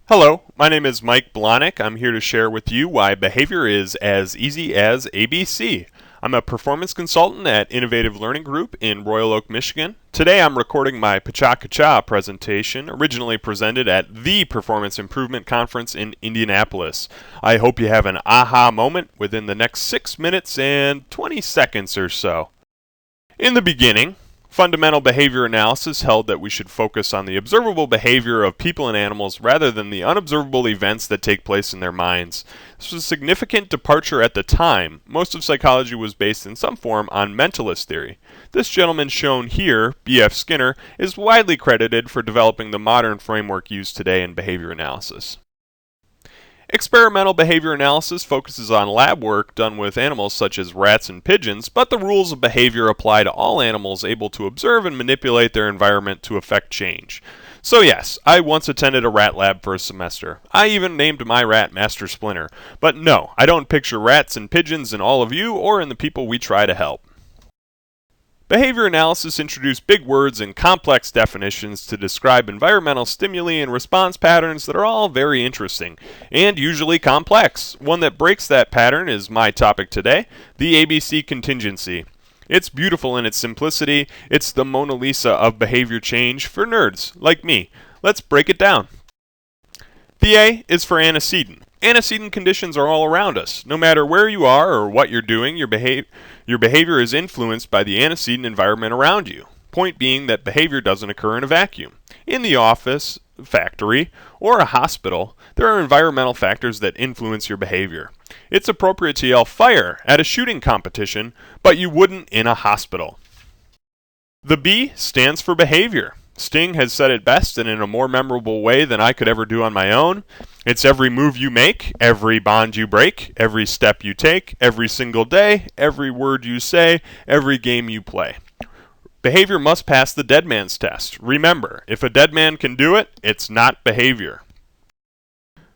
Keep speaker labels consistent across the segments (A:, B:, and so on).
A: Hello, my name is Mike Blahnik. I'm here to share with you why behavior is as easy as ABC. I'm a performance consultant at Innovative Learning Group in Royal Oak, Michigan. Today I'm recording my PechaKucha presentation, originally presented at the Performance Improvement Conference in Indianapolis. I hope you have an aha moment within the next 6 minutes and 20 seconds or so. In the beginning, fundamental behavior analysis held that we should focus on the observable behavior of people and animals rather than the unobservable events that take place in their minds. This was a significant departure at the time. Most of psychology was based in some form on mentalist theory. This gentleman shown here, B.F. Skinner, is widely credited for developing the modern framework used today in behavior analysis. Experimental behavior analysis focuses on lab work done with animals such as rats and pigeons, but the rules of behavior apply to all animals able to observe and manipulate their environment to affect change. So yes, I once attended a rat lab for a semester. I even named my rat Master Splinter. But no, I don't picture rats and pigeons in all of you or in the people we try to help. Behavior analysis introduced big words and complex definitions to describe environmental stimuli and response patterns that are all very interesting, and usually complex. One that breaks that pattern is my topic today, the ABC contingency. It's beautiful in its simplicity. It's the Mona Lisa of behavior change for nerds like me. Let's break it down. The A is for antecedent. Antecedent conditions are all around us. No matter where you are or what you're doing, your behavior is influenced by the antecedent environment around you. Point being that behavior doesn't occur in a vacuum. In the office, factory, or a hospital, there are environmental factors that influence your behavior. It's appropriate to yell fire at a shooting competition, but you wouldn't in a hospital. The B stands for behavior. Sting has said it best and in a more memorable way than I could ever do on my own. It's every move you make, every bond you break, every step you take, every single day, every word you say, every game you play. Behavior must pass the dead man's test. Remember, if a dead man can do it, it's not behavior.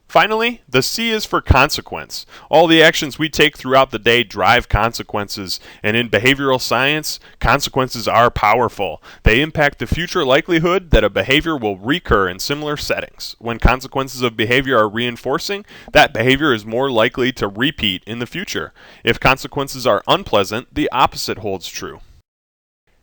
A: Finally, the C is for consequence. All the actions we take throughout the day drive consequences, and in behavioral science, consequences are powerful. They impact the future likelihood that a behavior will recur in similar settings. When consequences of behavior are reinforcing, that behavior is more likely to repeat in the future. If consequences are unpleasant, the opposite holds true.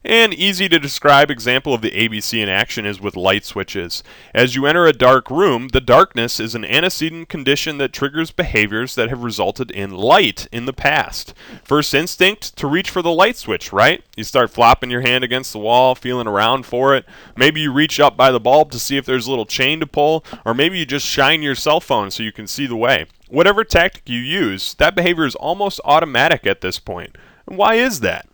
A: An easy to describe example of the ABC in action is with light switches. As you enter a dark room, the darkness is an antecedent condition that triggers behaviors that have resulted in light in the past. First instinct, to reach for the light switch, right? You start flopping your hand against the wall, feeling around for it. Maybe you reach up by the bulb to see if there's a little chain to pull, or maybe you just shine your cell phone so you can see the way. Whatever tactic you use, that behavior is almost automatic at this point. And why is that?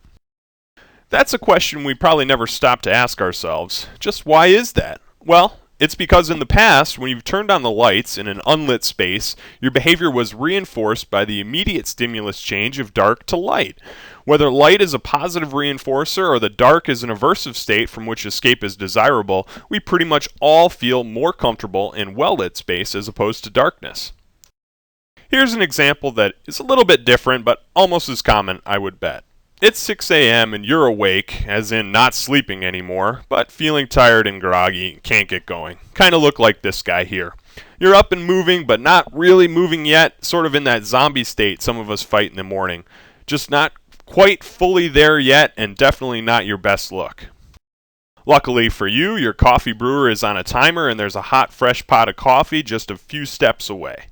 A: That's a question we probably never stop to ask ourselves. Just why is that? Well, it's because in the past, when you've turned on the lights in an unlit space, your behavior was reinforced by the immediate stimulus change of dark to light. Whether light is a positive reinforcer or the dark is an aversive state from which escape is desirable, we pretty much all feel more comfortable in well-lit space as opposed to darkness. Here's an example that is a little bit different, but almost as common, I would bet. It's 6 a.m. and you're awake, as in not sleeping anymore, but feeling tired and groggy and can't get going. Kind of look like this guy here. You're up and moving, but not really moving yet, sort of in that zombie state some of us fight in the morning. Just not quite fully there yet, and definitely not your best look. Luckily for you, your coffee brewer is on a timer and there's a hot, fresh pot of coffee just a few steps away.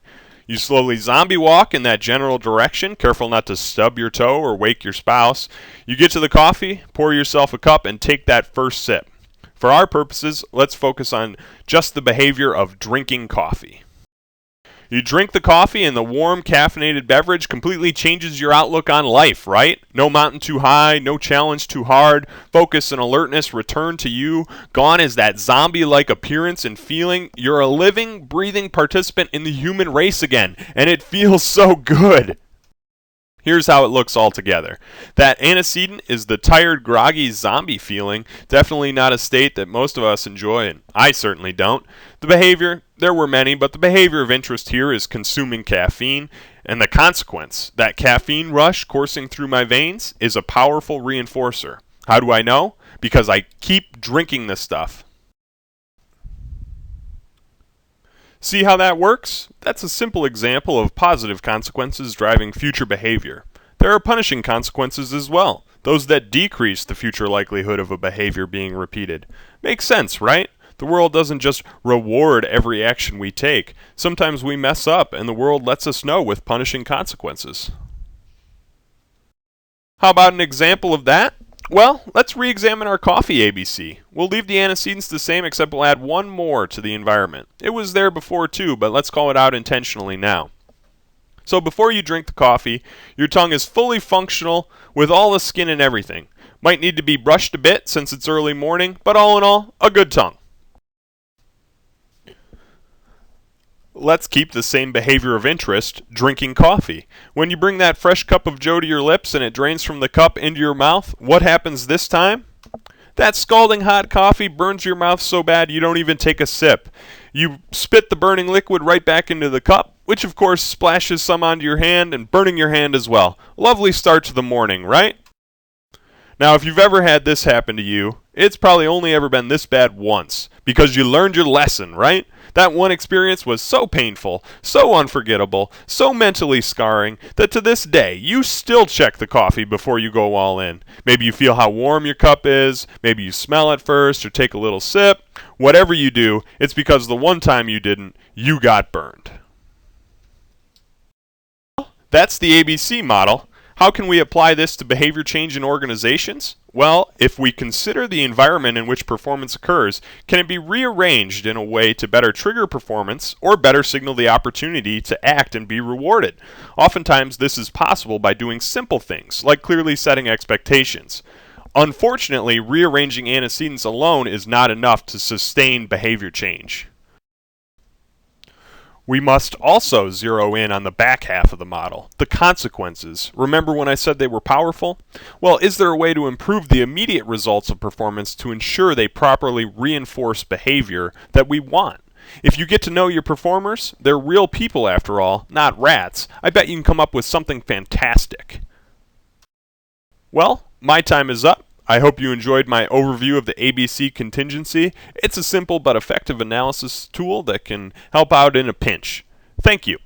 A: You slowly zombie walk in that general direction, careful not to stub your toe or wake your spouse. You get to the coffee, pour yourself a cup, and take that first sip. For our purposes, let's focus on just the behavior of drinking coffee. You drink the coffee and the warm caffeinated beverage completely changes your outlook on life, right? No mountain too high, no challenge too hard, focus and alertness return to you. Gone is that zombie-like appearance and feeling. You're a living, breathing participant in the human race again, and it feels so good. Here's how it looks all together. That antecedent is the tired, groggy zombie feeling, definitely not a state that most of us enjoy, and I certainly don't. The behavior, there were many, but the behavior of interest here is consuming caffeine, and the consequence, that caffeine rush coursing through my veins, is a powerful reinforcer. How do I know? Because I keep drinking this stuff. See how that works? That's a simple example of positive consequences driving future behavior. There are punishing consequences as well, those that decrease the future likelihood of a behavior being repeated. Makes sense, right? The world doesn't just reward every action we take. Sometimes we mess up, and the world lets us know with punishing consequences. How about an example of that? Well, let's re-examine our coffee ABC. We'll leave the antecedents the same, except we'll add one more to the environment. It was there before too, but let's call it out intentionally now. So before you drink the coffee, your tongue is fully functional with all the skin and everything. Might need to be brushed a bit since it's early morning, but all in all, a good tongue. Let's keep the same behavior of interest, drinking coffee. When you bring that fresh cup of joe to your lips and it drains from the cup into your mouth, what happens this time? That scalding hot coffee burns your mouth so bad you don't even take a sip. You spit the burning liquid right back into the cup, which of course splashes some onto your hand and burning your hand as well. Lovely start to the morning, right? Now, if you've ever had this happen to you, it's probably only ever been this bad once, because you learned your lesson, right? That one experience was so painful, so unforgettable, so mentally scarring, that to this day, you still check the coffee before you go all in. Maybe you feel how warm your cup is, maybe you smell it first, or take a little sip. Whatever you do, it's because the one time you didn't, you got burned. That's the ABC model. How can we apply this to behavior change in organizations? Well, if we consider the environment in which performance occurs, can it be rearranged in a way to better trigger performance or better signal the opportunity to act and be rewarded? Oftentimes, this is possible by doing simple things, like clearly setting expectations. Unfortunately, rearranging antecedents alone is not enough to sustain behavior change. We must also zero in on the back half of the model, the consequences. Remember when I said they were powerful? Well, is there a way to improve the immediate results of performance to ensure they properly reinforce behavior that we want? If you get to know your performers, they're real people after all, not rats. I bet you can come up with something fantastic. Well, my time is up. I hope you enjoyed my overview of the ABC contingency. It's a simple but effective analysis tool that can help out in a pinch. Thank you.